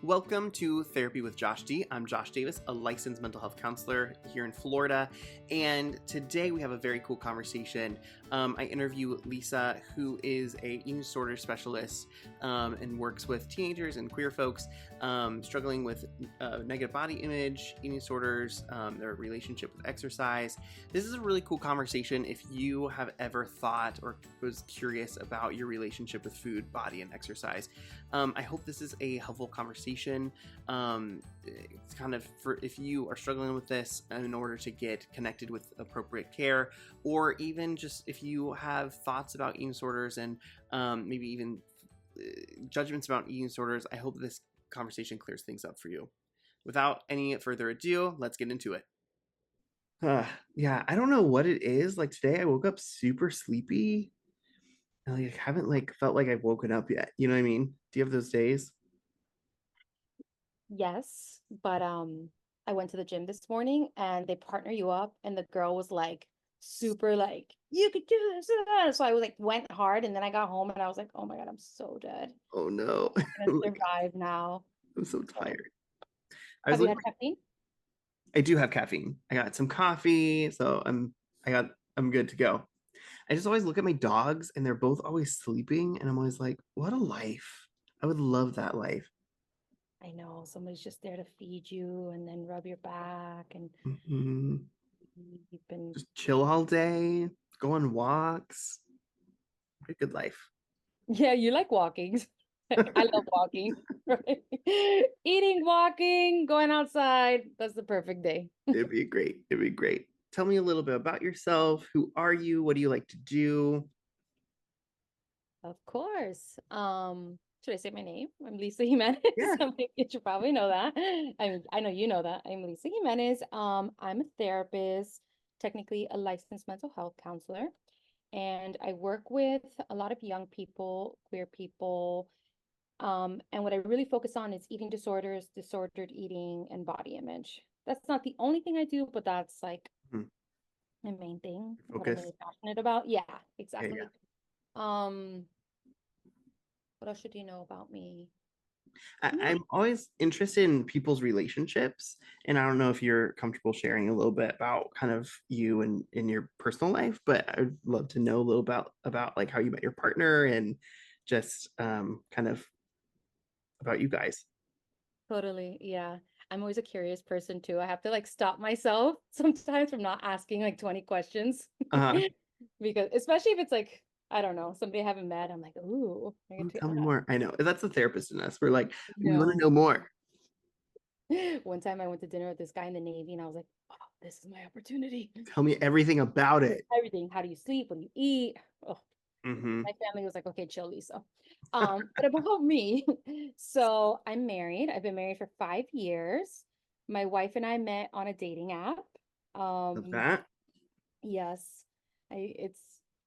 Welcome to Therapy with Josh D. I'm Josh Davis, a licensed mental health counselor here in Florida, and today we have a very cool conversation. I interview Lisa, who is a eating disorder specialist and works with teenagers and queer folks struggling with negative body image, eating disorders, their relationship with exercise. This is a really cool conversation if you have ever thought or was curious about your relationship with food, body, and exercise. I hope this is a helpful conversation. It's kind of for if you are struggling with this in order to get connected with appropriate care, or even just if you have thoughts about eating disorders and maybe even judgments about eating disorders. I hope this conversation clears things up for you. Without any further ado, let's get into it. Yeah, I don't know what it is. Like today I woke up super sleepy. I haven't felt like I've woken up yet. You know what I mean? Do you have those days? Yes, but I went to the gym this morning and they partner you up and the girl was like super like you could do this. So I was like went hard and then I got home and I was like, oh my God, I'm so dead. Oh no. I'm gonna survive now. I'm so So tired. I was have you looking had caffeine? I do have caffeine. I got some coffee, so I'm good to go. I just always look at my dogs and they're both always sleeping and I'm always like, what a life. I would love that life. I know somebody's just there to feed you and then rub your back and Mhm. sleep and Just chill all day, go on walks. A good life. yeah, you like walking. I love walking. Right? Eating, walking, going outside. That's the perfect day. It'd be great. It'd be great. Tell me a little bit about yourself. Who are you? What do you like to do? Of course. Should I say my name? I'm Lisa Jimenez. Yeah. I think you should probably know that. I mean, I know you know that. I'm Lisa Jimenez. I'm a therapist, technically a licensed mental health counselor, and I work with a lot of young people, queer people. And what I really focus on is eating disorders, disordered eating, and body image. That's not the only thing I do, but that's like Hmm. my main thing, what I'm Focus. really passionate about. Yeah, Okay, yeah. exactly. Um, what else should you know about me? I'm always interested in people's relationships, and I don't know if you're comfortable sharing a little bit about kind of you and in your personal life, but I'd love to know a little about like how you met your partner and just kind of about you guys. Totally. Yeah. I'm always a curious person too. I have to like stop myself sometimes from not asking like 20 questions Uh, because especially if it's like, I don't know, somebody I haven't met, I'm like, ooh, I get to tell me ask. more. I know that's the therapist in us. We're like, we want to No. know more. One time I went to dinner with this guy in the Navy and I was like, oh, this is my opportunity. Tell me everything about it. Everything. How do you sleep? What do you eat? Oh, Hmm. my family was like, okay, chill, Lisa. But about me, so I'm married. I've been married for 5 years. My wife and I met on a dating app. Love Um, that. yes, it's,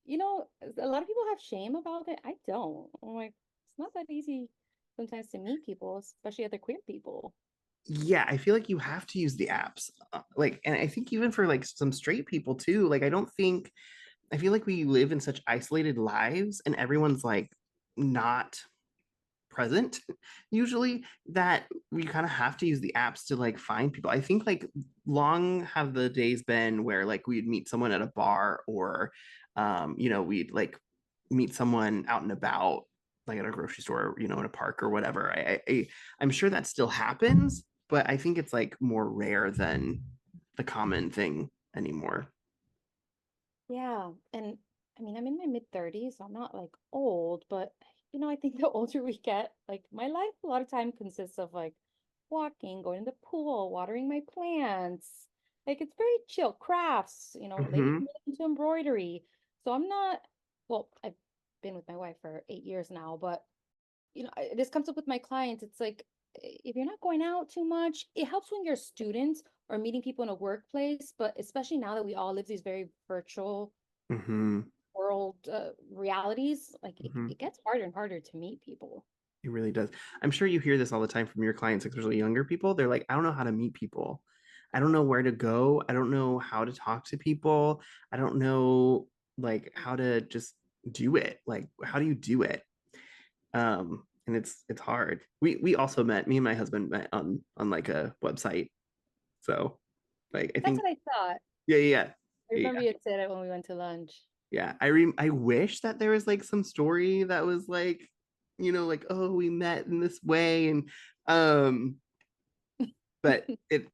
you know, a lot of people have shame about it. I don't. I'm like, it's not that easy sometimes to meet people, especially other queer people. Yeah, I feel like you have to use the apps. Like, and I think even for like some straight people too. Like, I feel like we live in such isolated lives and everyone's like not present usually that we kind of have to use the apps to like find people. I think like long have the days been where like we'd meet someone at a bar or we'd like meet someone out and about like at a grocery store, in a park or whatever. I'm sure that still happens, but I think it's like more rare than the common thing anymore. Yeah. And I mean, I'm in my mid 30s, so I'm not like old, but I think the older we get, like my life a lot of time consists of like walking, going to the pool, watering my plants. Like it's very chill, crafts, lately Hmm. I'm really into embroidery. So I'm not, well, I've been with my wife for 8 years now, but this comes up with my clients. It's like if you're not going out too much, it helps when you're students or meeting people in a workplace, but especially now that we all live these very virtual Hmm. world realities, like Hmm. it gets harder and harder to meet people. It really does. I'm sure you hear this all the time from your clients, especially younger people. They're like, I don't know how to meet people. I don't know where to go. I don't know how to talk to people. I don't know like how to just do it. Like, how do you do it? and it's hard. We also met, me and my husband met on like a website. So like I That's think what I thought. yeah, yeah, I yeah, remember you had said it when we went to lunch. yeah. I wish that there was like some story that was like, like, oh, we met in this way, and um but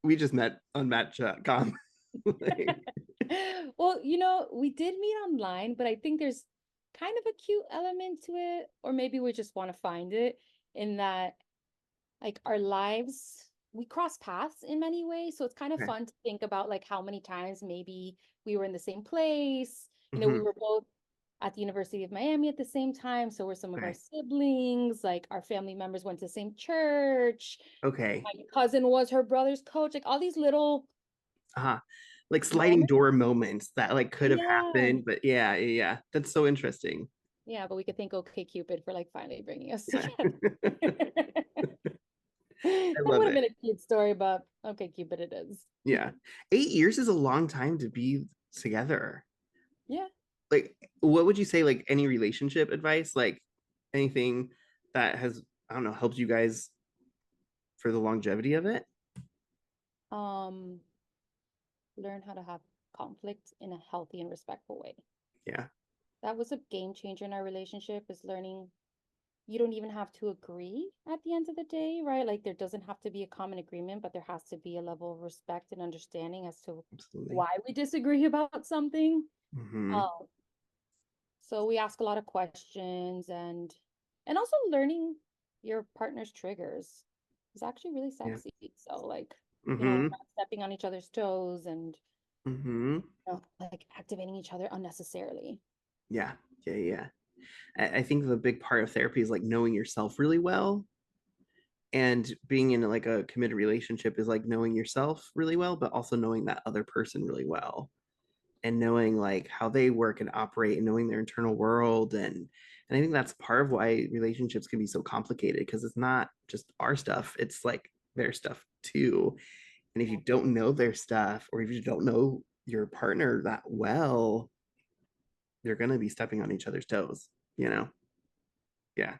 we just met on Match.com. Like, Well, we did meet online, but I think there's kind of a cute element to it, or maybe we just want to find it in that, like, our lives, we cross paths in many ways. So it's kind of okay. fun to think about, like, how many times maybe we were in the same place. We Hmm. were both at the University of Miami at the same time. So were some of our Okay. siblings, like, our family members went to the same church. Okay. My cousin was her brother's coach, like all these little Uh-huh. Like sliding moments. door moments that like could have Yeah. happened, but yeah, yeah, yeah. That's so interesting. Yeah, but we could thank OK Cupid for like finally bringing us Yeah. together. I That love would have it. been a cute story, but OK Cupid it is. Yeah. 8 years is a long time to be together. Yeah. Like, what would you say, like any relationship advice, like anything that has, I don't know, helped you guys for the longevity of it? Um, Learn how to have conflict in a healthy and respectful way. Yeah, That was a game changer in our relationship, is learning you don't even have to agree at the end of the day, right? Like there doesn't have to be a common agreement, but there has to be a level of respect and understanding as to absolutely. why we disagree about something. Hmm. Um, so we ask a lot of questions, and also learning your partner's triggers is actually really Yeah. sexy. So like, we're Hmm. not stepping on each other's toes and Hmm. like activating each other unnecessarily. Yeah, yeah, yeah. I think the big part of therapy is like knowing yourself really well, and being in like a committed relationship is like knowing yourself really well, but also knowing that other person really well, and knowing like how they work and operate, and knowing their internal world. And I think that's part of why relationships can be so complicated, because it's not just our stuff, it's like their stuff too. And if you don't know their stuff, or if you don't know your partner that well, you're going to be stepping on each other's toes, you know. Yeah.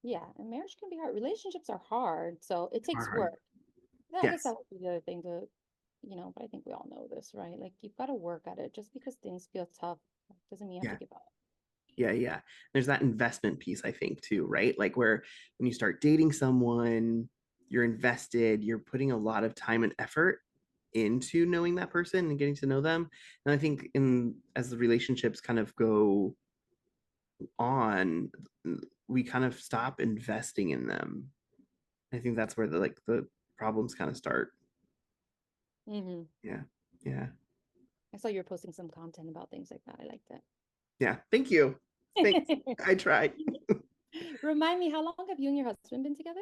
Yeah, and marriage can be hard. Relationships are hard, so it Are takes hard. work. Yeah, I guess Yes. that would be the other thing to, but I think we all know this, right? Like you've got to work at it. Just because things feel tough doesn't mean you have to Yeah. give up. Yeah, yeah. There's that investment piece, I think, too, right? Like where when you start dating someone, you're invested, you're putting a lot of time and effort into knowing that person and getting to know them. And I think in as the relationships kind of go on, we kind of stop investing in them. I think that's where the problems kind of start. Hmm. Yeah. Yeah. I saw you were posting some content about things like that. I liked Yeah. Thank you. Thanks. it. I try. Remind me, how long have you and your husband been together?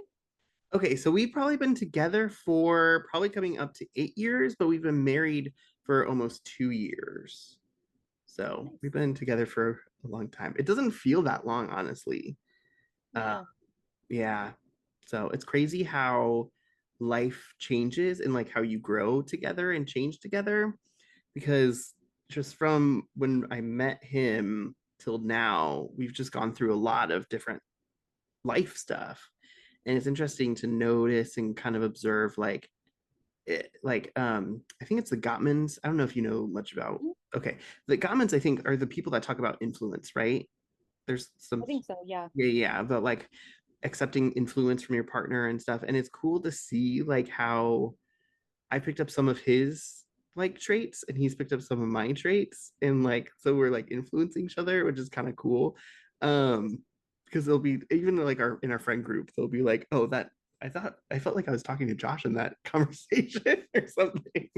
Okay, so we've probably been together for probably coming up to 8 years, but we've been married for almost 2 years. So we've Nice. been together for a long time. It doesn't feel that long, honestly. Uh, Yeah. yeah. So it's crazy how life changes and like how you grow together and change together. Because just from when I met him till now, we've just gone through a lot of different life stuff. And it's interesting to notice and kind of observe I think it's the Gottmans. I don't know if you know much about. Mhm. Okay, the Gottmans I think are the people that talk about influence, right? There's I some, think so, yeah. yeah, yeah, but like accepting influence from your partner and stuff. And it's cool to see like how I picked up some of his like traits, and he's picked up some of my traits, and like so we're like influencing each other, which is kind of cool. Because they'll be even like our in our friend group, they'll be like, oh, that I felt like I was talking to Josh in that conversation or something.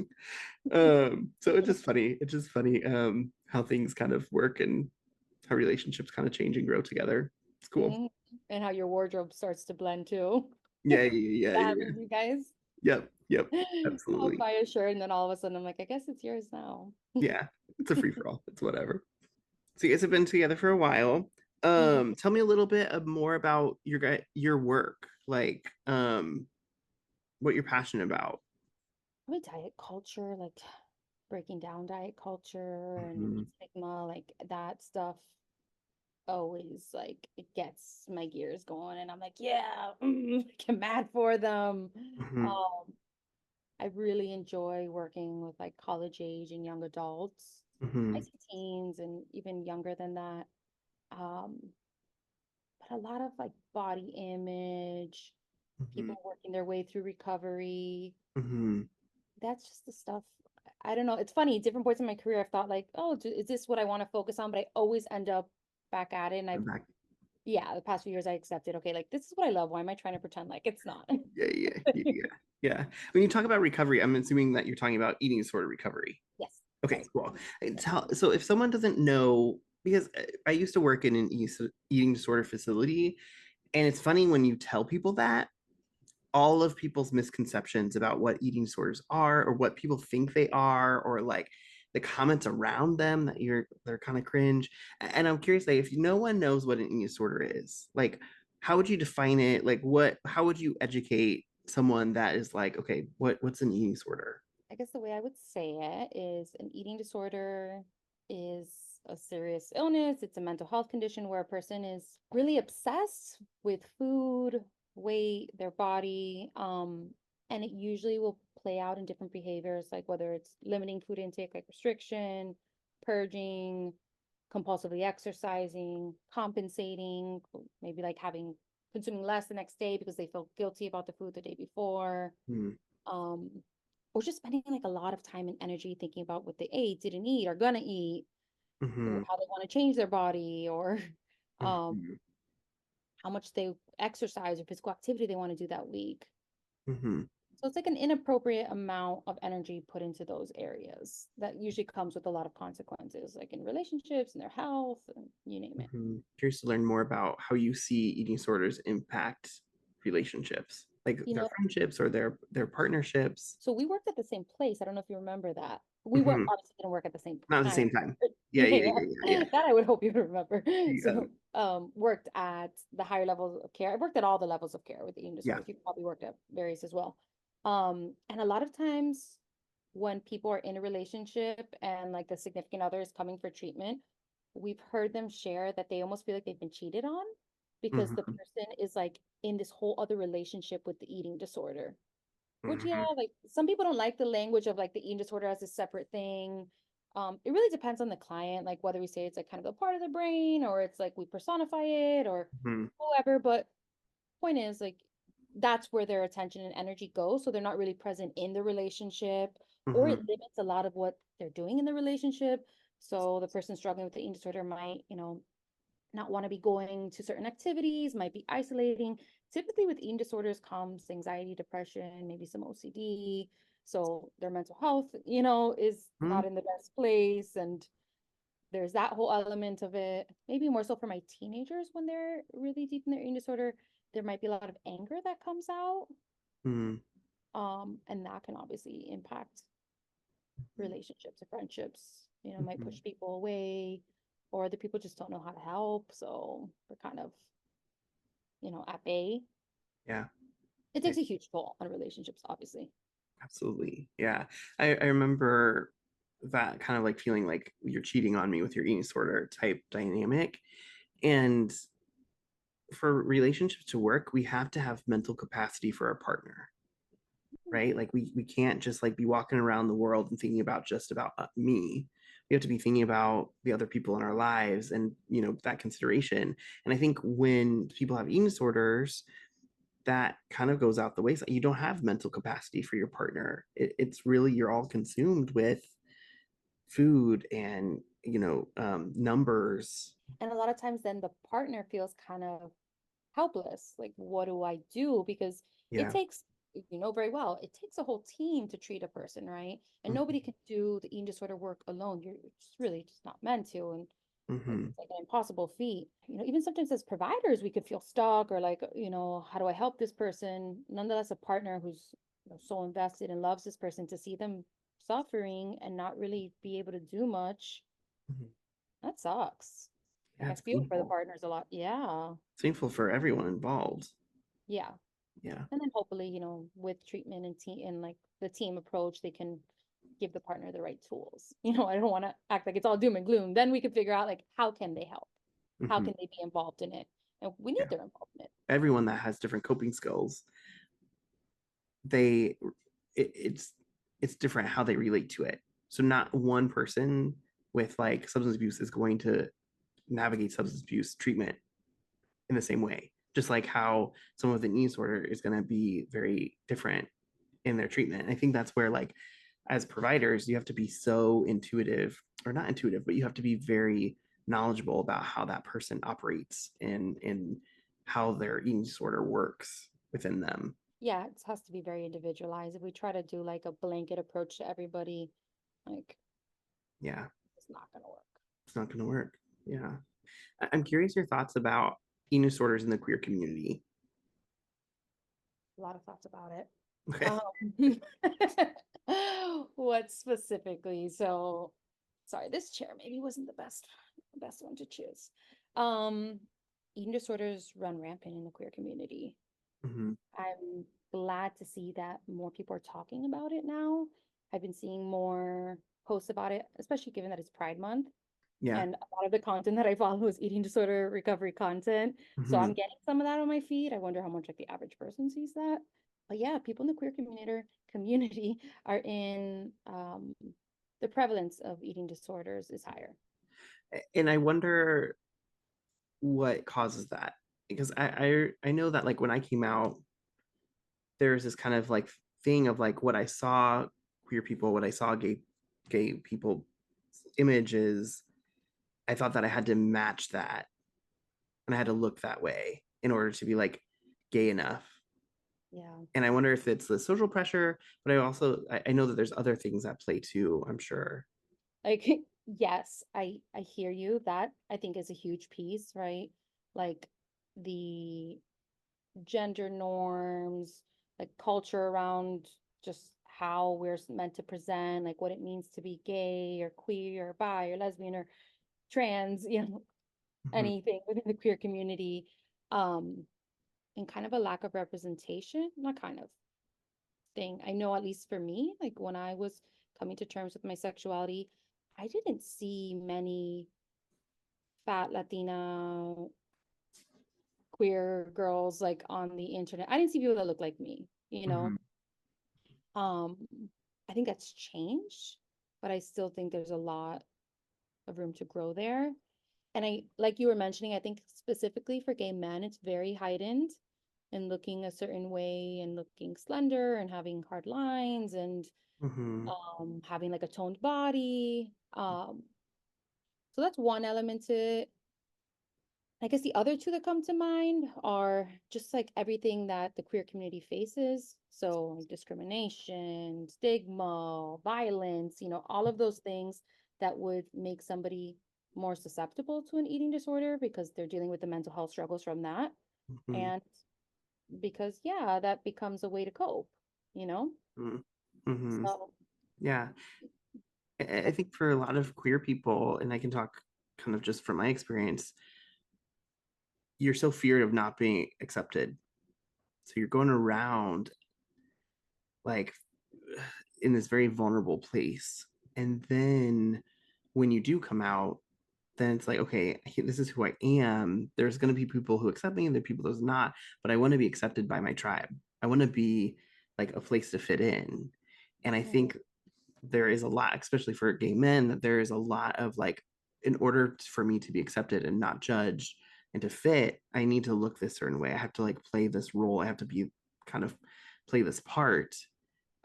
So it's just funny how things kind of work, and how relationships kind of change and grow together. It's cool. Mhm. And how your wardrobe starts to blend too. Yeah, yeah, yeah, That yeah, happens yeah. to you guys. Yep, yep, I'll absolutely. buy a shirt and then all of a sudden I'm like, I guess it's yours now. Yeah, it's a free for all. It's whatever. So you guys have been together for a while. Mhm. Tell me a little bit more about your work, like what you're passionate about. Probably diet culture, like breaking down diet culture and Mhm. stigma, like that stuff always like it gets my gears going, and I'm like, yeah, get mad for them. Hmm. Um, I really enjoy working with like college age and young adults. I Hmm. see teens and even younger than that. Um, but a lot of like body image, Hmm. people working their way through recovery. Hmm. That's just the stuff. I don't know. It's funny. Different points in my career, I've thought like, oh, is this what I want to focus on? But I always end up back at it. And I've, Back. yeah, the past few years I accepted, okay, like this is what I love. Why am I trying to pretend like it's not? Yeah, yeah, yeah, yeah. Yeah. When you talk about recovery, I'm assuming that you're talking about eating disorder recovery. Yes, Okay, that's cool. yes. So if someone doesn't know, because I used to work in an eating disorder facility, and it's funny when you tell people that, all of people's misconceptions about what eating disorders are or what people think they are, or like the comments around them that they're kind of cringe. And I'm curious, like, if no one knows what an eating disorder is, like, how would you define it? Like, how would you educate someone that is like, okay, what's an eating disorder? I guess the way I would say it is an eating disorder is a serious illness. It's a mental health condition where a person is really obsessed with food, weight, their body, and it usually will play out in different behaviors, like whether it's limiting food intake, like restriction, purging, compulsively exercising, compensating, maybe like having consuming less the next day because they feel guilty about the food the day before. Hmm. Um, or just spending like a lot of time and energy thinking about what they ate, didn't eat, are gonna eat, or Hmm. how they want to change their body, or um, Hmm. how much they exercise or physical activity they want to do that week. Hmm. So it's like an inappropriate amount of energy put into those areas that usually comes with a lot of consequences, like in relationships and their health, and you name it. Hmm. Curious to learn more about how you see eating disorders impact relationships, like You their know, friendships or their partnerships. so we worked at the same place. I don't know if you remember that. We weren't Hmm. obviously didn't work at the same Not at the time. same time. But Yeah, yeah, yeah, yeah, yeah, yeah. That I would hope you would remember. yeah, So, worked at the higher levels of care. I worked at all the levels of care with eating yeah. disorders. You probably worked at various as well. And a lot of times when people are in a relationship and like the significant other is coming for treatment, we've heard them share that they almost feel like they've been cheated on because the Hmm. person is like in this whole other relationship with the eating disorder. Which, yeah, Hmm. like some people don't like the language of like the eating disorder as a separate thing. It really depends on the client, like whether we say it's like kind of a part of the brain or it's like we personify it or Hmm. whoever. But point is, like, that's where their attention and energy goes. So they're not really present in the relationship, or it Hmm. limits a lot of what they're doing in the relationship. So the person struggling with the eating disorder might, not want to be going to certain activities, might be isolating. Typically, with eating disorders comes anxiety, depression, maybe some OCD. So their mental health, is Hmm. not in the best place. And there's that whole element of it. Maybe more so for my teenagers when they're really deep in their eating disorder, there might be a lot of anger that comes out. Hmm. And that can obviously impact relationships or friendships, might Hmm. push people away, or the people just don't know how to help. So they're kind of, at bay. Yeah. It Yeah, takes a huge toll on relationships, obviously. absolutely. Yeah. I remember that kind of like feeling like you're cheating on me with your eating disorder type dynamic. And for relationships to work, we have to have mental capacity for our partner, right? Like we can't just like be walking around the world and thinking about just about me. We have to be thinking about the other people in our lives and that consideration. And I think when people have eating disorders, that kind of goes out the wayside. You don't have mental capacity for your partner. It's really you're all consumed with food and numbers. And a lot of times then the partner feels kind of helpless. Like, what do I do? Because it Yeah. takes, you know very well, it takes a whole team to treat a person, right? And nobody Hmm. can do the eating disorder work alone. You're just really just not meant to. And Hmm. it's like an impossible feat. Even sometimes as providers, we could feel stuck or like, how do I help this person? Nonetheless, a partner who's so invested and loves this person to see them suffering and not really be able to do much, that sucks. Yeah, Like I it's feel for the painful. partners a lot. Yeah. It's painful for everyone involved. Yeah. Yeah. And then hopefully, with treatment and team and like the team approach, they can give the partner the right tools. I don't want to act like it's all doom and gloom. Then we can figure out like how can they help? how Hmm. can they be involved in it? And we need Yeah. their involvement. Everyone that has different coping skills, they it's different how they relate to it. So not one person with like substance abuse is going to navigate substance abuse treatment in the same way. Just like how someone with an eating disorder is going to be very different in their treatment. I think that's where like as providers, you have to be so intuitive, or not intuitive, but you have to be very knowledgeable about how that person operates and how their eating disorder works within them. Yeah, it has to be very individualized. If we try to do like a blanket approach to everybody, like Yeah, it's not gonna work. it's not going to work. Yeah. I'm curious your thoughts about eating disorders in the queer community. A lot of thoughts about it. Okay. Um, what specifically? So, sorry, this chair maybe wasn't the best one to choose. Um, Eating disorders run rampant in the queer community. Mm-hmm. I'm glad to see that more people are talking about it now. I've been seeing more posts about it, especially given that it's Pride Month. Yeah. And a lot of the content that I follow is eating disorder recovery content. So Mm-hmm. I'm getting some of that on my feed. I wonder how much like the average person sees that. But yeah, people in the queer community are in the prevalence of eating disorders is higher. And I wonder what causes that, because I know that like when I came out, there's this kind of like thing of like what I saw queer people, what I saw gay people images. I thought that I had to match that, and I had to look that way in order to be like gay enough. Yeah. And I wonder if it's the social pressure, but I know that there's other things at play too, I'm sure. Like yes, I hear you. That I think is a huge piece, right? Like the gender norms, like culture around just how we're meant to present, like what it means to be gay or queer or bi or lesbian or trans, Mm-hmm. anything within the queer community, um, and kind of a lack of representation, not kind of thing. I know, at least for me, like when I was coming to terms with my sexuality, I didn't see many fat Latina queer girls like on the internet. I didn't see people that looked like me, you Mm-hmm. know. Um, I think that's changed, but I still think there's a lot of room to grow there. And I, like you were mentioning, I think specifically for gay men, it's very heightened and looking a certain way and looking slender and having hard lines and Mm-hmm. having like a toned body. So that's one element to it. I guess the other two that come to mind are just like everything that the queer community faces. So like discrimination, stigma, violence, all of those things that would make somebody more susceptible to an eating disorder because they're dealing with the mental health struggles from that. Mm-hmm. And because, yeah, that becomes a way to cope, you know? Mm-hmm. So Yeah. I that's, think for a lot of queer people, and I can talk kind of just from my experience, you're so feared of not being accepted. So you're going around like in this very vulnerable place. And then when you do come out, then it's like, okay, this is who I am. There's going to be people who accept me, and there are people who's not, but I want to be accepted by my tribe. I want to be like a place to fit in. And I mhm, think there is a lot, especially for gay men, that there is a lot of like, in order for me to be accepted and not judged and to fit, I need to look this certain way. I have to like play this role. I have to be kind of play this part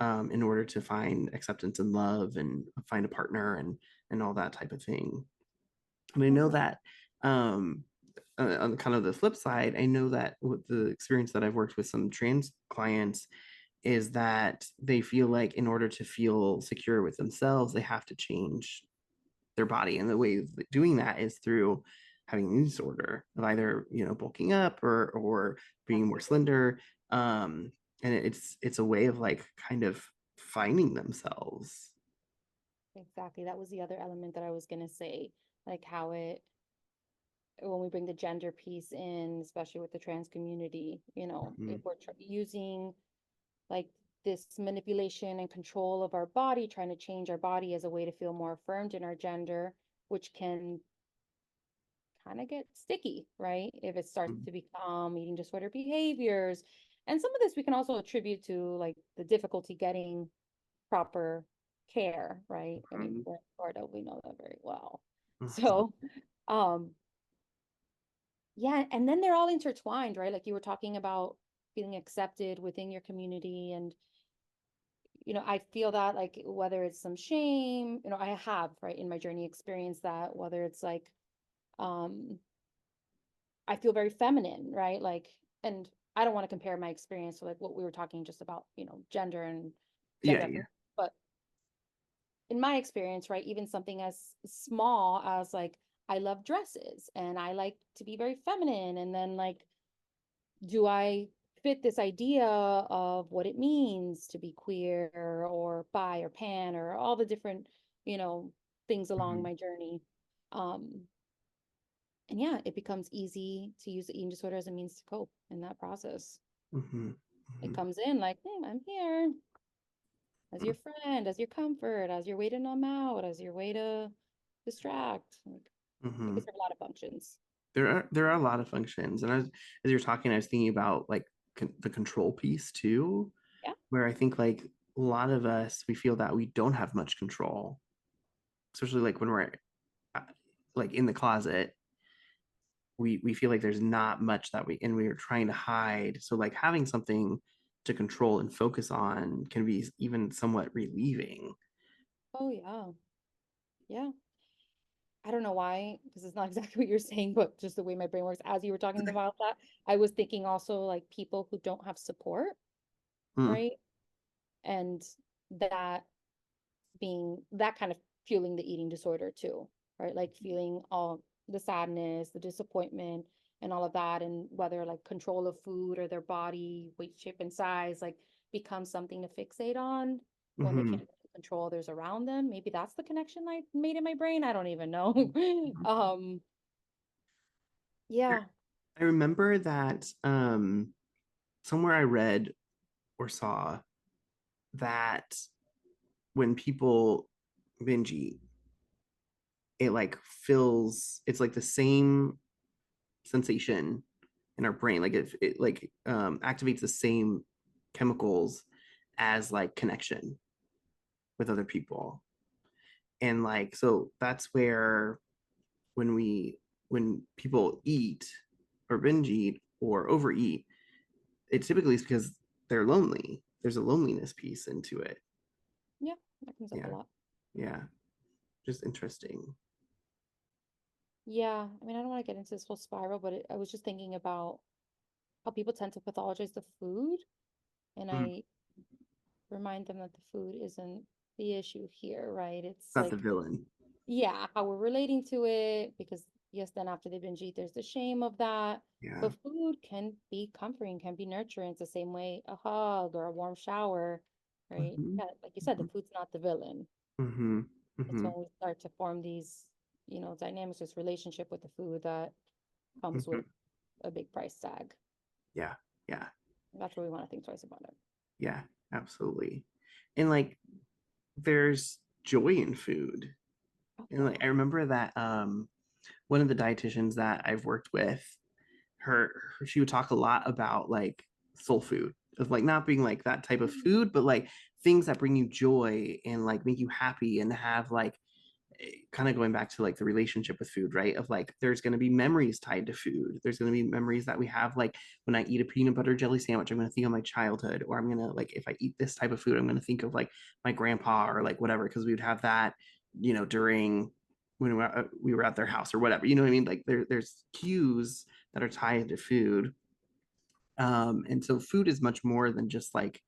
in order to find acceptance and love and find a partner and all that type of thing. And I know mhm, that um, on kind of the flip side, I know that with the experience that I've worked with some trans clients is that they feel like in order to feel secure with themselves, they have to change their body. And the way of doing that is through having an eating disorder of either, bulking up or being more absolutely. slender. And it's a way of like kind of finding themselves. Exactly. That was the other element that I was gonna say, like how it when we bring the gender piece in, especially with the trans community, if Mhm, we're using like this manipulation and control of our body, trying to change our body as a way to feel more affirmed in our gender, which can kind of get sticky, right? If it starts Mhm. to become eating disorder behaviors. And some of this we can also attribute to like the difficulty getting proper care, right? I mean, Mhm. we're in Florida, we know that very well. Mhm. So, um, yeah, and then they're all intertwined, right? Like you were talking about feeling accepted within your community. And, I feel that like whether it's some shame, I have, right, in my journey experienced that, whether it's like, um, I feel very feminine, right? Like, and I don't want to compare my experience to like what we were talking just about, gender and Yeah, gender yeah. affirmation, but in my experience, right, even something as small as like I love dresses and I like to be very feminine, and then like, do I fit this idea of what it means to be queer or bi or pan or all the different, you know, things along Mhm. my journey? Um, and yeah, it becomes easy to use the eating disorder as a means to cope in that process. Mhm. It Mhm. comes in like, hey, I'm here as your friend, as your comfort, as your way to numb out, as your way to distract. Like, it could Mhm. serve a lot of functions. There are a lot of functions, and as you're talking, I was thinking about like the control piece too, Yeah. where I think like a lot of us we feel that we don't have much control, especially like when we're uh, like in the closet. We feel like there's not much that we are trying to hide. So like having something to control and focus on can be even somewhat relieving. Oh, yeah. Yeah. I don't know why, because it's not exactly what you're saying, but just the way my brain works. As you were talking about that, I was thinking also like people who don't have support, Hmm. right? And that being that kind of fueling the eating disorder too, right? Like feeling all the sadness, the disappointment, and all of that, and whether like control of food or their body, weight, shape, and size, like becomes something to fixate on when they Hmm. can't control others around them. Maybe that's the connection I made in my brain. I don't even know. Yeah. I remember that somewhere I read or saw that when people binge eat, it like feels it's like the same sensation in our brain. Like it like activates the same chemicals as like connection with other people. And like so that's where when people eat or binge eat or overeat, it typically is because they're lonely. There's a loneliness piece into it. Yeah, that comes up a Yeah. lot. Yeah. Just interesting. Yeah, I mean, I don't want to get into this whole spiral, but I was just thinking about how people tend to pathologize the food, and Mm. I remind them that the food isn't the issue here, right? It's It's not the like, villain. yeah, how we're relating to it, because yes, then after they binge eat, there's the shame of that. Yeah. But food can be comforting, can be nurturing. It's the same way a hug or a warm shower, right? Hmm. Yeah, like you said, the food's not the villain. Hmm. It's Hmm. when we start to form these, dynamics, this relationship with the food that comes Hmm. with a big price tag. Yeah. Yeah. That's where we want to think twice about it. Yeah. Absolutely. And like there's joy in food. Oh, And like yeah. I remember that one of the dietitians that I've worked with, she would talk a lot about like soul food, of like not being like that type of Mhm. food, but like things that bring you joy and like make you happy and have like kind of going back to like the relationship with food, right? Of like there's going to be memories tied to food. There's going to be memories that we have like when I eat a peanut butter jelly sandwich, I'm going to think of my childhood, or I'm going to like if I eat this type of food, I'm going to think of like my grandpa or like whatever, because we would have that, during when we were at their house or whatever. You know what I mean? Like there's cues that are tied to food. And so food is much more than just like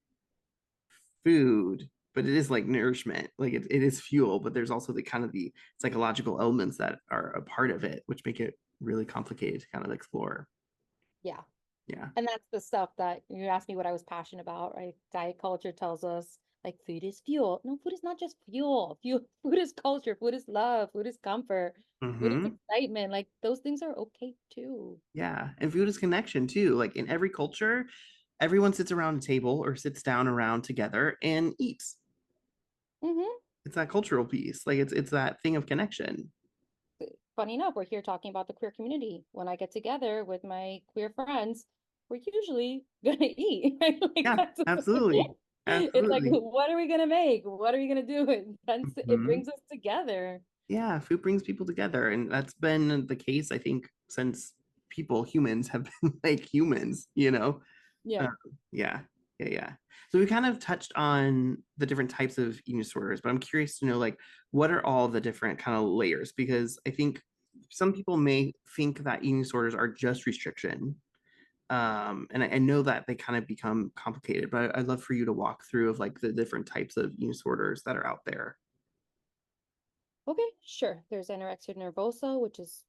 food, but it is like nourishment. Like it is fuel, but there's also the kind of the psychological elements that are a part of it, which make it really complicated to kind of explore. Yeah. Yeah. And that's the stuff that you asked me what I was passionate about, right? Diet culture tells us like food is fuel. No, food is not just fuel. Food is culture, food is love, food is comfort, food is Mm-hmm. excitement. Like those things are okay too. Yeah. And food is connection too. Like in every culture, everyone sits around a table or sits down around together and eats. Hmm. It's that cultural piece. Like it's that thing of connection. funny enough, we're here talking about the queer community. When I get together with my queer friends, we're usually gonna eat. Like Yeah, that's absolutely. it's like, Absolutely. what are we gonna make? What are we gonna do? It Hmm. brings us together. Yeah, food brings people together, and that's been the case, I think, since humans have been like humans, you know? Yeah. Uh, yeah, yeah. So we kind of touched on the different types of eating disorders, but I'm curious to know, like, what are all the different kind of layers? Because I think some people may think that eating disorders are just restriction. And I know that they kind of become complicated, but I'd love for you to walk through of like the different types of eating disorders that are out there. Okay, sure. There's anorexia nervosa, which is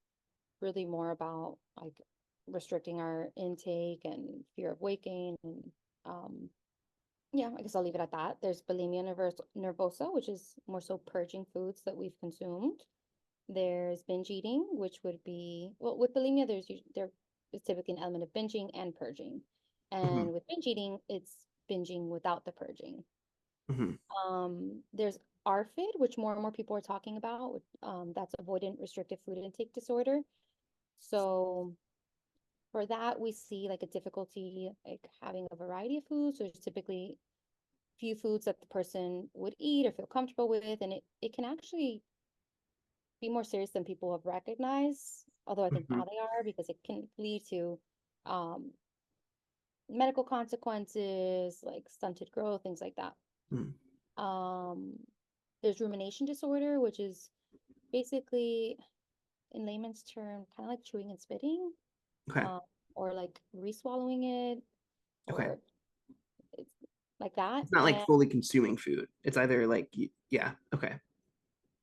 really more about like restricting our intake and fear of weight gain and yeah, I guess I'll leave it at that. There's bulimia nervosa, which is more so purging foods that we've consumed. There's binge eating, which would be, well, with bulimia, there is typically an element of binging and purging. Hmm. And with binge eating, it's binging without the purging. Hmm. There's ARFID, which more and more people are talking about. That's avoidant restrictive food intake disorder. So for that, we see like a difficulty like having a variety of foods. So there's typically few foods that the person would eat or feel comfortable with, and it can actually be more serious than people have recognized, although I think Hmm. now they are because it can lead to um, medical consequences like stunted growth, things like that. Hmm. Um, there's rumination disorder, which is basically, in layman's term, kind of like chewing and spitting, Okay. um, or like re-swallowing it, Okay. or it's like that. It's not like fully consuming food. It's either like, yeah. Okay.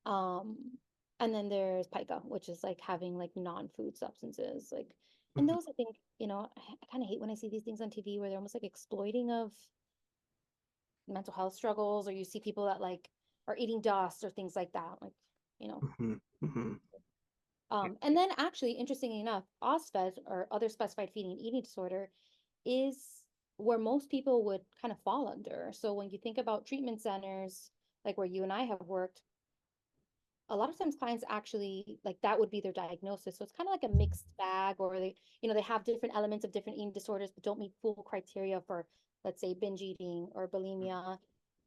Um, and then there's pica, which is like having like non-food substances, like, and Hmm. those I think, I kind of hate when I see these things on TV where they're almost like exploiting of mental health struggles, or you see people that like are eating dust or things like that, like, you know. Hmm. Hmm. And then actually, interestingly enough, OSFED or other specified feeding and eating disorder is where most people would kind of fall under. So when you think about treatment centers, like where you and I have worked, a lot of times clients actually like that would be their diagnosis. So it's kind of like a mixed bag, or they have different elements of different eating disorders, but don't meet full criteria for, let's say, binge eating or bulimia.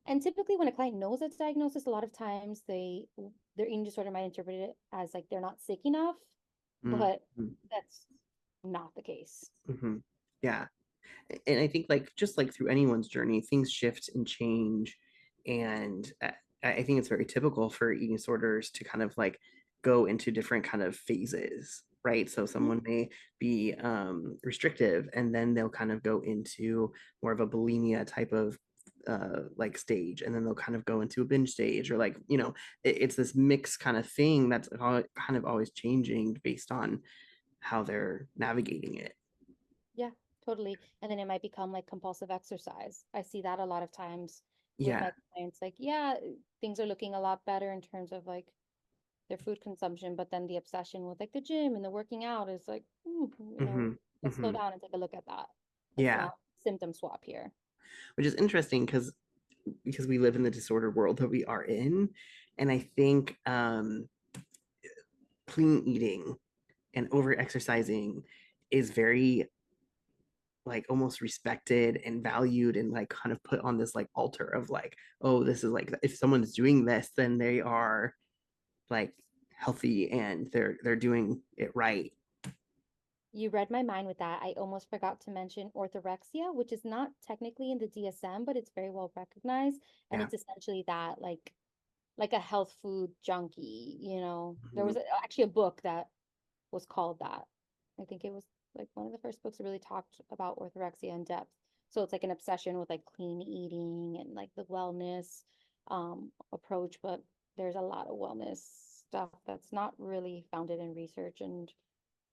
And typically when a client knows it's diagnosis, a lot of times their eating disorder might interpret it as like they're not sick enough, but Hmm. that's not the case. Hmm. Yeah. And I think like just like through anyone's journey, things shift and change, and I think it's very typical for eating disorders to kind of like go into different kind of phases, right? So Mhm. someone may be restrictive, and then they'll kind of go into more of a bulimia type of like stage, and then they'll kind of go into a binge stage, or like it's this mixed kind of thing that's kind of always changing based on how they're navigating it. Yeah, totally. And then it might become like compulsive exercise. I see that a lot of times with Yeah. my clients. Like, yeah, things are looking a lot better in terms of like their food consumption, but then the obsession with like the gym and the working out is like, Hmm. let's slow Hmm. down and take a look at that. Let's Yeah, not symptom swap here. which is interesting because we live in the disorder world that we are in, and I think clean eating and over exercising is very like almost respected and valued, and like kind of put on this like altar of like, oh, this is like, if someone's doing this, then they are like healthy and they're doing it right. You read my mind with that. I almost forgot to mention orthorexia, which is not technically in the DSM, but it's very well recognized. And Yeah. it's essentially that, like a health food junkie, There Hmm. was actually a book that was called that. I think it was like one of the first books that really talked about orthorexia in depth. So it's like an obsession with like clean eating and like the wellness approach, but there's a lot of wellness stuff that's not really founded in research and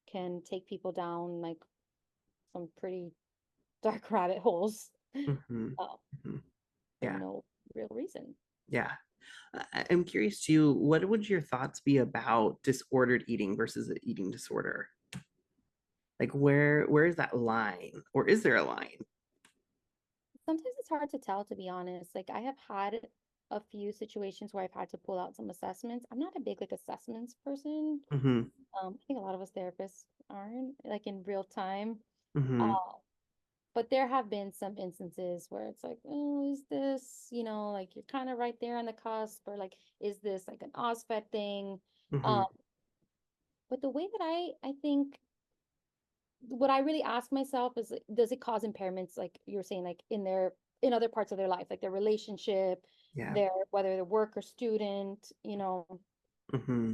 can take people down like some pretty dark rabbit holes Hmm. uh, Hmm. for Yeah. no real reason. Yeah. I'm curious too, what would your thoughts be about disordered eating versus an eating disorder? Like where is that line? Or is there a line? Sometimes it's hard to tell, to be honest. Like I have had a few situations where I've had to pull out some assessments. I'm not a big like assessments person. Hmm. I think a lot of us therapists aren't like in real time. Mm-hmm. Uh, but there have been some instances where it's like, oh, is this, like you're kind of right there on the cusp, or like, is this like an OSFED thing? Mm-hmm. Um, but the way that I think what I really ask myself is, like, does it cause impairments, like you're saying, like in other parts of their life, like their relationship, Yeah. their whether they're work or student, Mm-hmm.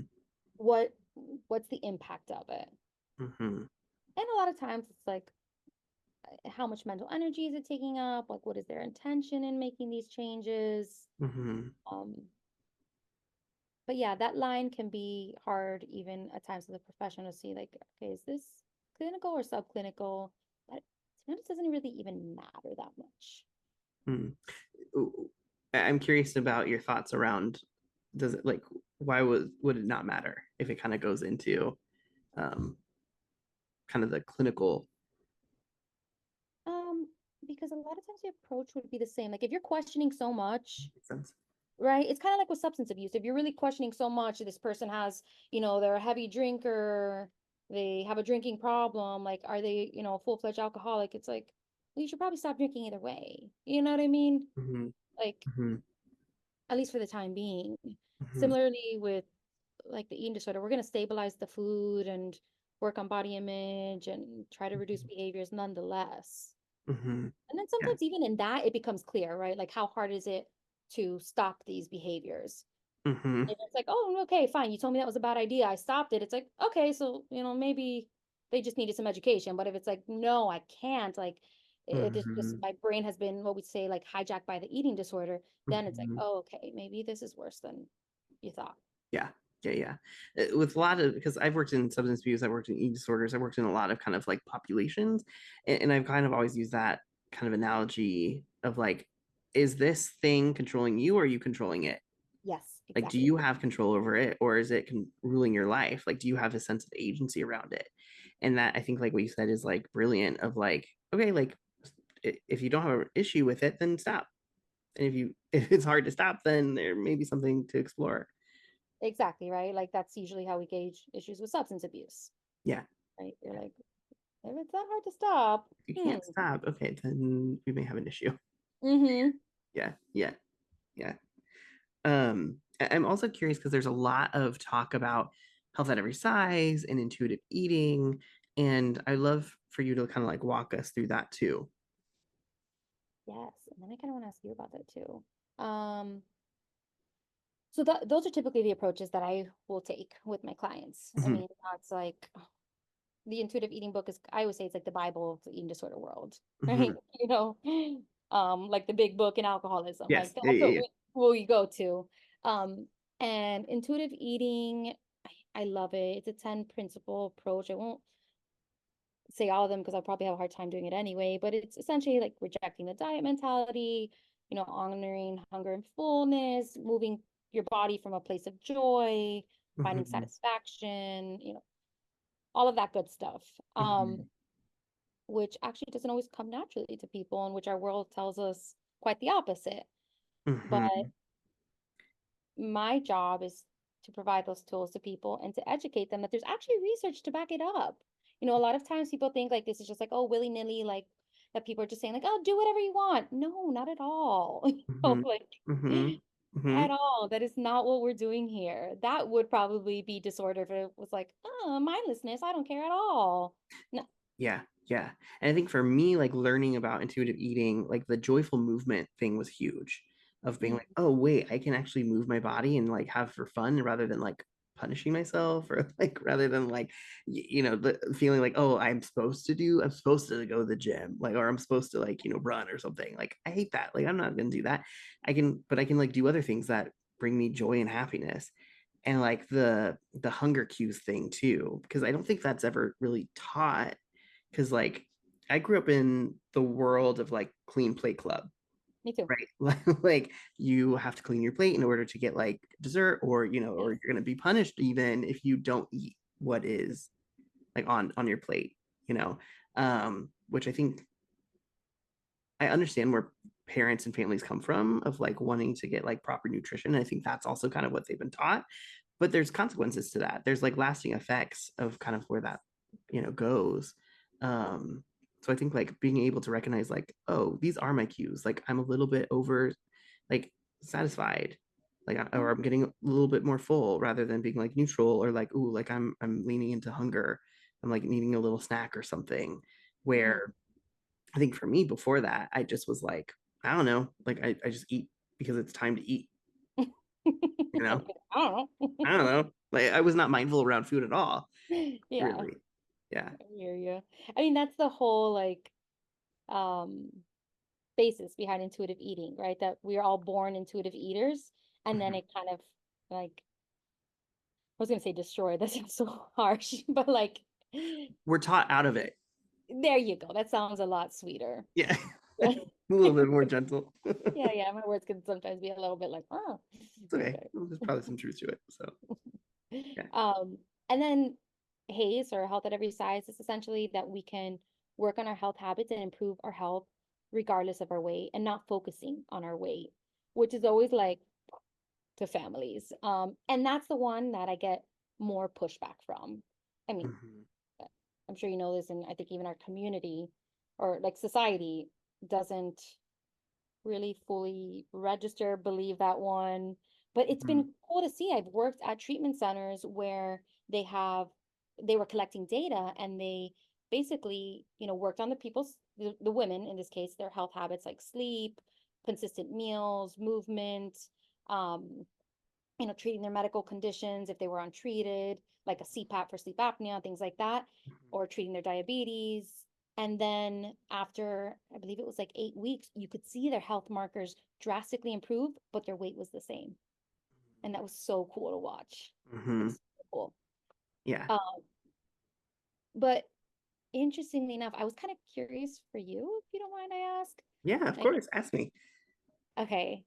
what what's the impact of it? Mm-hmm. And a lot of times it's like, how much mental energy is it taking up? Like, what is their intention in making these changes? Mm-hmm. Um, but yeah, that line can be hard even at times as a professional to see, like, okay, is this clinical or subclinical? But sometimes it doesn't really even matter that much. Mm-hmm. I'm curious about your thoughts around, does it like, why would it not matter if it kind of goes into um, kind of the clinical Um, because a lot of times the approach would be the same. Like if you're questioning so much, sense? right? It's kind of like with substance abuse. If you're really questioning so much, this person has, they're a heavy drinker, they have a drinking problem, like are they, a full-fledged alcoholic? It's like, well, you should probably stop drinking either way. You know what I mean? Mm-hmm. Like, Mm-hmm. at least for the time being. Mm-hmm. Similarly with like the eating disorder, we're going to stabilize the food and work on body image and try to reduce behaviors nonetheless. Mm-hmm. And then Yeah. sometimes even in that, it becomes clear, right? Like how hard is it to stop these behaviors? Mm-hmm. If it's like, oh, okay, fine. You told me that was a bad idea. I stopped it. It's like, okay, so, maybe they just needed some education. But if it's like, no, I can't, like, this just Mm-hmm. my brain has been what we say like hijacked by the eating disorder, then it's like, Mm-hmm. oh, okay, maybe this is worse than you thought. Yeah. Yeah. Yeah. With a lot of, because I've worked in substance abuse, I've worked in eating disorders, I've worked in a lot of kind of like populations. And I've kind of always used that kind of analogy of like, is this thing controlling you or are you controlling it? Yes, Like, do exactly. you have control over it or is it ruling your life? Like, do you have a sense of agency around it? And that, I think, like what you said is like brilliant of like, okay, like if you don't have an issue with it, then stop. And if it's hard to stop, then there may be something to explore. Exactly, right? Like that's usually how we gauge issues with substance abuse, Yeah. right? You're like, if it's that hard to stop, You can't stop. Okay, then we may have an issue. Mm-hmm. Yeah. Yeah. Yeah. I'm also curious because there's a lot of talk about health at every size and intuitive eating. And I love for you to kind of like walk us through that too. Yes. And then I kind of want to ask you about that too. So those are typically the approaches that I will take with my clients. I Mhm. mean, that's like the intuitive eating book is, I always say it's like the Bible of the eating disorder world, right? Mhm. Like the big book in alcoholism, like Yes. Yeah, that's yeah, what yeah. we go to. And intuitive eating, I love it. It's a 10 principle approach. I won't say all of them because I'll probably have a hard time doing it anyway, but it's essentially like rejecting the diet mentality, honoring hunger and fullness, moving your body from a place of joy, finding Mhm. satisfaction, all of that good stuff. Mhm. Which actually doesn't always come naturally to people, and which our world tells us quite the opposite. But Mhm. my job is to provide those tools to people and to educate them that there's actually research to back it up. A lot of times people think like this is just like, oh, willy-nilly, like that people are just saying like, oh, do whatever you want. No, not at all. Mhm. Like Mhm. at Mhm. all. That is not what we're doing here. That would probably be disorder if it was like, oh, mindlessness. I don't care at all. No. Yeah, yeah. And I think for me, like learning about intuitive eating, like the joyful movement thing was huge of being Mm, like, oh, wait, I can actually move my body and like have for fun rather than like punishing myself or like rather than like, the feeling like, oh, I'm supposed to go to the gym, like, or I'm supposed to like, run or something. Like, I hate that. Like, I'm not going to do that. But I can like do other things that bring me joy and happiness and like the hunger cues thing too because I don't think that's ever really taught because like I grew up in the world of like clean plate club, me too. right? Like you have to clean your plate in order to get like dessert, or or Yes. you're gonna be punished even if you don't eat what is like on your plate, which I think I understand where parents and families come from of like wanting to get like proper nutrition. I think that's also kind of what they've been taught, but there's consequences to that. There's like lasting effects of kind of where that, goes. So I think like being able to recognize like, oh, these are my cues. Like I'm a little bit over like satisfied. Like or I'm getting a little bit more full rather than being like neutral or like, ooh, like I'm leaning into hunger. I'm like needing a little snack or something. Mm. Where I think for me before that, I just was like, I don't know, like I just eat because it's time to eat, you know? I don't I don't know. Like I was not mindful around food at all, know. Yeah, really. Yeah. I hear you. I mean, that's the whole like um basis behind intuitive eating, right? That we are all born intuitive eaters, and then Mhm. it kind of like I was gonna say destroy. That sounds so harsh, but like We're taught out of it. there you go. That sounds a lot sweeter. Yeah. A little bit more gentle. Yeah, yeah. My words can sometimes be a little bit like, oh, It's okay. okay. Well, there's probably some truth to it. So yeah. Um, and then HAZE or health at every size is essentially that we can work on our health habits and improve our health regardless of our weight and not focusing on our weight, which is always like to families. And that's the one that I get more pushback from. I mean, Mhm. I'm sure you know this, and I think even our community or like society doesn't really fully register, believe that one. But it's Mhm. been cool to see. I've worked at treatment centers where they were collecting data and they basically, worked on the women in this case, their health habits like sleep, consistent meals, movement, um, treating their medical conditions if they were untreated, like a CPAP for sleep apnea, things like that, or treating their diabetes. And then after, I believe it was like 8 weeks, you could see their health markers drastically improve, but their weight was the same. And that was so cool to watch. Like Mhm. so cool. Yeah. Um, but interestingly enough, I was kind of curious for you, if you don't mind I ask. Yeah, of Like, course. Ask me. okay.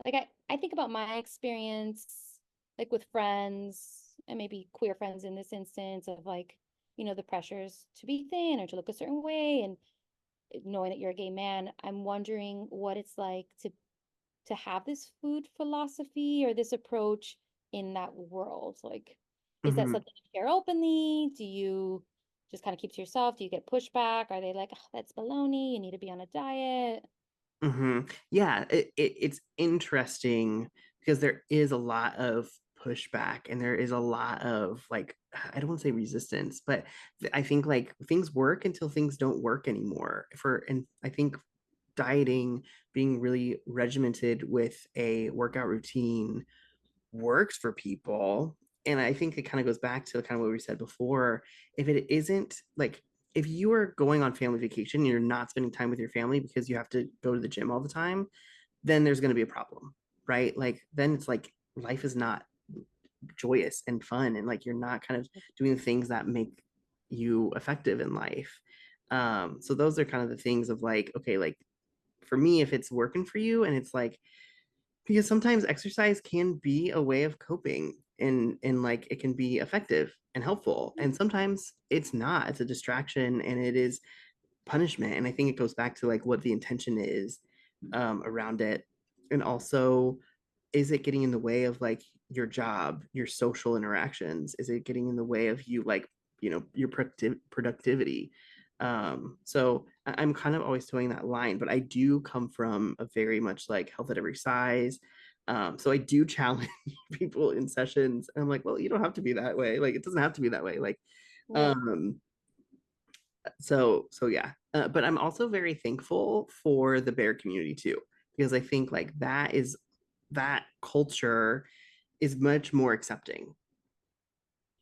Like I think about my experience, like with friends and maybe queer friends in this instance of like, the pressures to be thin or to look a certain way and knowing that you're a gay man, I'm wondering what it's like to have this food philosophy or this approach in that world. Like, is that Mhm. something you share openly? Do you just kind of keep to yourself? Do you get pushback? Are they like, oh, that's baloney, you need to be on a diet? Yeah, it's interesting because there is a lot of pushback and there is a lot of like, I don't want to say resistance, but I think like things work until things don't work anymore. And I think dieting, being really regimented with a workout routine works for people. And I think it kind of goes back to kind of what we said before. If it isn't like, if you are going on family vacation and you're not spending time with your family because you have to go to the gym all the time, then there's going to be a problem, right? Like, then it's like life is not joyous and fun. And like, you're not kind of doing things that make you effective in life. So those are kind of the things of like, okay, like for me, if it's working for you and it's like, because sometimes exercise can be a way of coping and like it can be effective and helpful and sometimes it's not, it's a distraction and it is punishment, and I think it goes back to like what the intention is around it, and also is it getting in the way of like your job, your social interactions? Is it getting in the way of you like, your productivity? So I'm kind of always towing that line, but I do come from a very much like health at every size. So I do challenge people in sessions. And I'm like, well, you don't have to be that way. Like, it doesn't have to be that way. Like, Yeah. um, so yeah. But I'm also very thankful for the bear community too, because I think like that culture is much more accepting,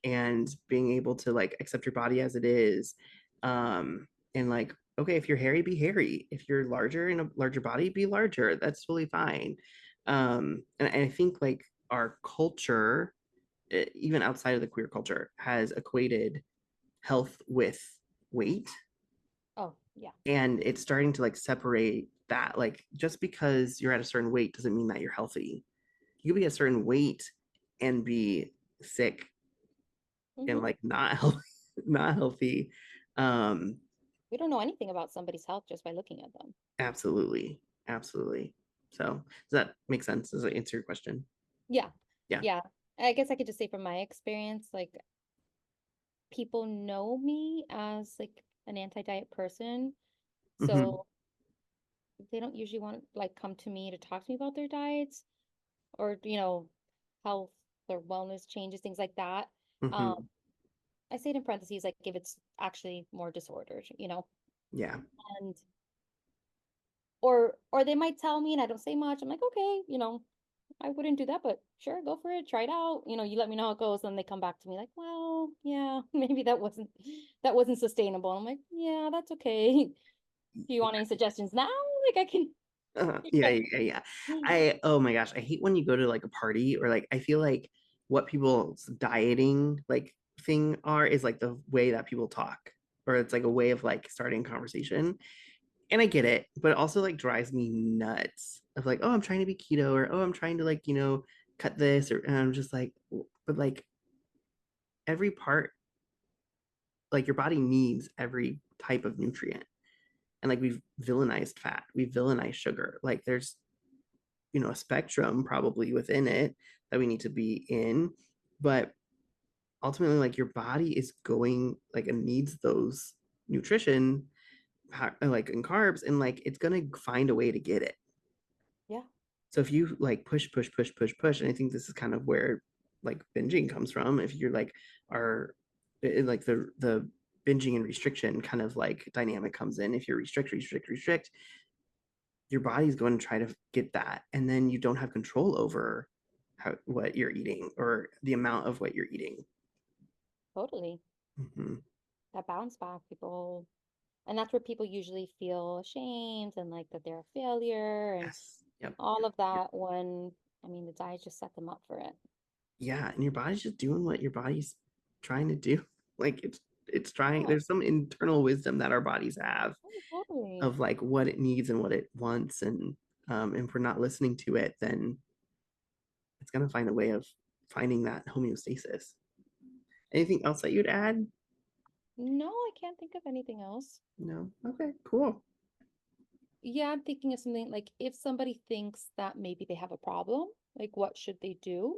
and being able to like accept your body as it is, and like, okay, if you're hairy, be hairy. If you're larger in a larger body, be larger. That's totally fine. And I think like our culture, even outside of the queer culture, has equated health with weight, Oh, yeah. and it's starting to like separate that. Like, just because you're at a certain weight doesn't mean that you're healthy. You can be a certain weight and be sick and Hmm. like not healthy, not healthy. um We don't know anything about somebody's health just by looking at them. Absolutely, absolutely. So does that make sense? Does that answer your question? Yeah. Yeah. Yeah. I guess I could just say from my experience, like people know me as like an anti-diet person. Hmm. So they don't usually want to like come to me to talk to me about their diets or, health or wellness changes, things like that. Um, Hmm. I say it in parentheses, like if it's actually more disordered. Yeah. And or they might tell me and I don't say much. I'm like, okay, I wouldn't do that, but sure, go for it, try it out. You let me know how it goes. Then they come back to me like, well, yeah, maybe that wasn't sustainable. I'm like, yeah, that's okay. Do you want any suggestions now? Like I can. Yeah, yeah, yeah. Oh my gosh, I hate when you go to like a party or like I feel like what people's dieting like thing are is like the way that people talk, or it's like a way of like starting conversation. And I get it, but it also like drives me nuts of like, oh, I'm trying to be keto, or oh, I'm trying to like, cut this, or and I'm just like, but like every part, like your body needs every type of nutrient. And like we've villainized fat, we've villainized sugar. Like there's a spectrum probably within it that we need to be in, but ultimately like your body is going like it needs those nutrition like in carbs, and like it's gonna find a way to get it. Yeah, So if you like push push push push push, and I think this is kind of where like binging comes from, if you're like are like the binging and restriction kind of like dynamic comes in. If you restrict restrict restrict, your body's going to try to get that, and then you don't have control over what you're eating or the amount of what you're eating. totally. Hmm. That bounce back, people, and that's where people usually feel ashamed and like that they're a failure and Yes. Yep. all Yep. of Yep. that when, I mean, the diet just set them up for it. Yeah, and your body's just doing what your body's trying to do. Like it's trying. Yeah, There's some internal wisdom that our bodies have oh, totally. of like what it needs and what it wants, and if we're not listening to it, then it's gonna find a way of finding that homeostasis. Anything else that you'd add? No, I can't think of anything else. No. Okay. Cool. Yeah, I'm thinking of something like if somebody thinks that maybe they have a problem, like what should they do?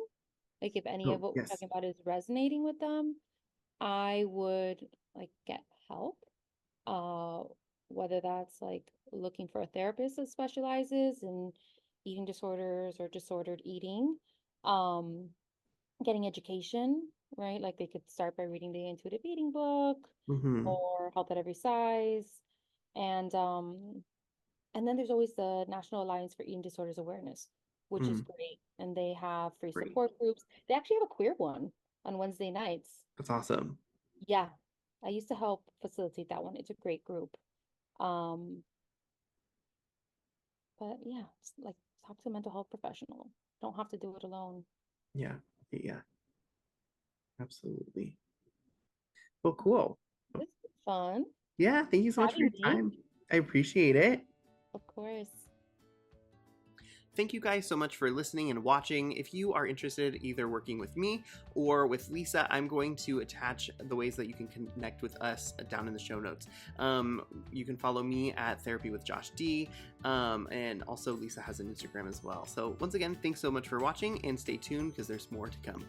Like if any of Oh what we're yes. talking about is resonating with them, I would like get help. Uh, whether that's like looking for a therapist that specializes in eating disorders or disordered eating, um, getting education, right? Like they could start by reading the intuitive eating book Mm-hmm. or Health at Every Size. And then there's always the National Alliance for Eating Disorders Awareness, which is Mm, great. And they have free great. support groups. They actually have a queer one on Wednesday nights. That's awesome. Yeah, I used to help facilitate that one. It's a great group. Um, but yeah, just like talk to a mental health professional. Don't have to do it alone. Yeah. Yeah. Absolutely. Well, cool. This is fun Yeah. Thank you so much for having your me. time. I appreciate it. Of course. Thank you guys so much for listening and watching. If you are interested either working with me or with Lisa, I'm going to attach the ways that you can connect with us down in the show notes. You can follow me at TherapyWithJoshD, and also Lisa has an Instagram as well. So once again, thanks so much for watching and stay tuned because there's more to come.